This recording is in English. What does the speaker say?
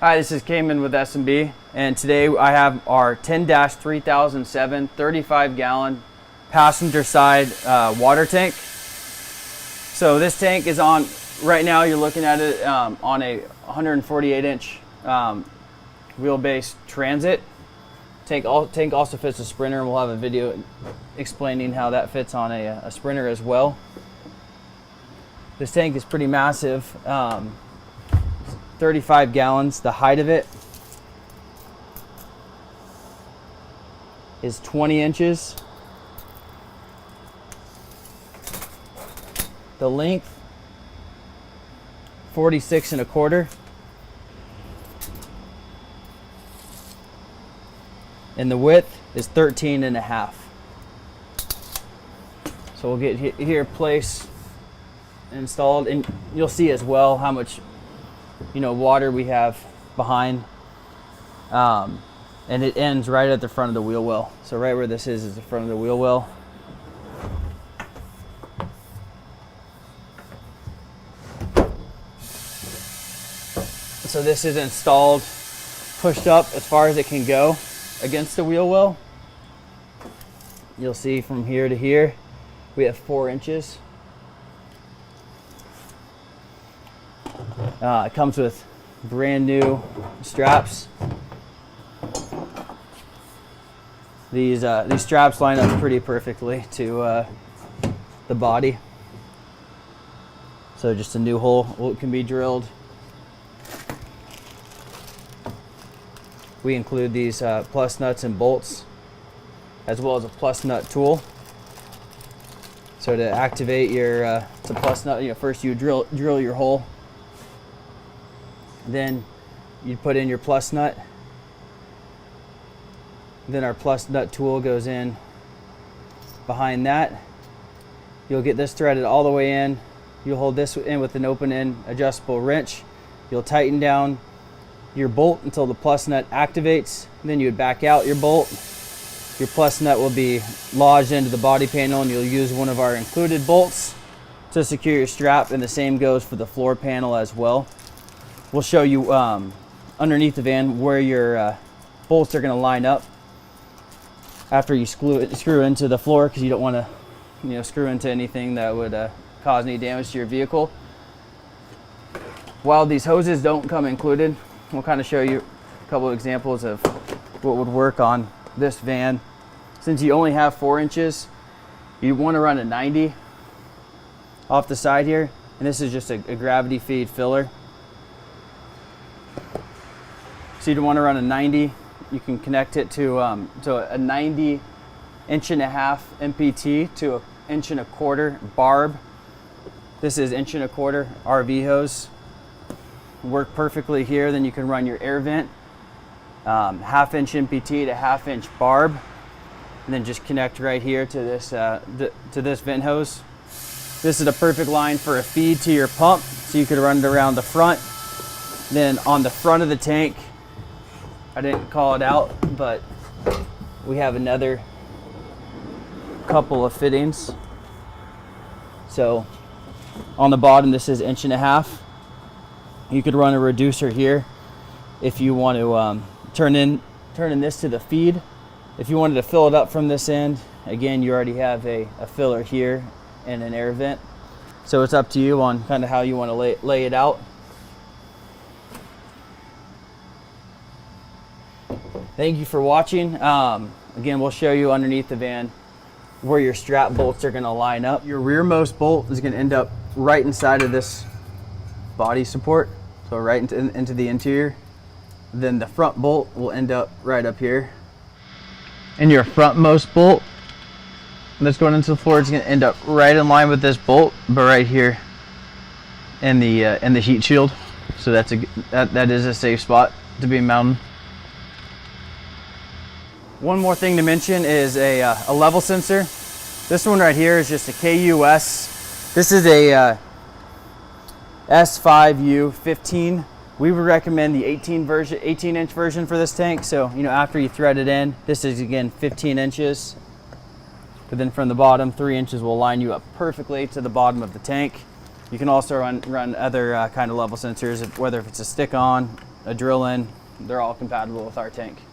Hi, this is Cayman with S&B, and today I have our 10-3007 35-gallon passenger side water tank. So this tank is on, right now you're looking at it on a 148-inch wheelbase Transit. Tank also fits a Sprinter, and we'll have a video explaining how that fits on a Sprinter as well. This tank is pretty massive. 35 gallons. The height of it is 20 inches. The length, 46 1/4. And the width is 13 1/2. So we'll get here placed, installed, and you'll see as well how much water we have behind, and it ends right at the front of the wheel well. So right where this is the front of the wheel well. So this is installed, pushed up as far as it can go against the wheel well. You'll see from here to here we have 4 inches. It comes with brand new straps. These straps line up pretty perfectly to the body. So just a new hole can be drilled. We include these plus nuts and bolts, as well as a plus nut tool. So to activate your plus nut, first you drill your hole. Then you put in your plus nut. Then our plus nut tool goes in behind that. You'll get this threaded all the way in. You'll hold this in with an open end adjustable wrench. You'll tighten down your bolt until the plus nut activates. Then you would back out your bolt. Your plus nut will be lodged into the body panel, and you'll use one of our included bolts to secure your strap, and the same goes for the floor panel as well. We'll show you underneath the van where your bolts are going to line up after you screw into the floor, because you don't want to screw into anything that would cause any damage to your vehicle. While these hoses don't come included, we'll kind of show you a couple of examples of what would work on this van. Since you only have 4 inches, you want to run a 90 off the side here, and this is just a gravity feed filler. So you'd want to run a 90. You can connect it to a 90 1.5 MPT to a 1.25 barb. This is 1.25 RV hose. Work perfectly here. Then you can run your air vent, 1/2 inch MPT to 1/2 inch barb, and then just connect right here to this vent hose. This is a perfect line for a feed to your pump, so you could run it around the front. Then on the front of the tank, I didn't call it out, but we have another couple of fittings. So on the bottom, this is 1.5 inch. You could run a reducer here if you want to turn in this to the feed. If you wanted to fill it up from this end, again, you already have a filler here and an air vent. So it's up to you on kind of how you want to lay it out. Thank you for watching. Again, we'll show you underneath the van where your strap bolts are going to line up. Your rearmost bolt is going to end up right inside of this body support, so right into the interior. Then the front bolt will end up right up here. And your frontmost bolt that's going into the floor is going to end up right in line with this bolt, but right here in the heat shield. So that is a safe spot to be mounted. One more thing to mention is a level sensor. This one right here is just a KUS. This is a S5U15. We would recommend the 18-inch version for this tank. So after you thread it in, this is again 15 inches. But then from the bottom, 3 inches will line you up perfectly to the bottom of the tank. You can also run other kind of level sensors, whether if it's a stick-on a drill in, they're all compatible with our tank.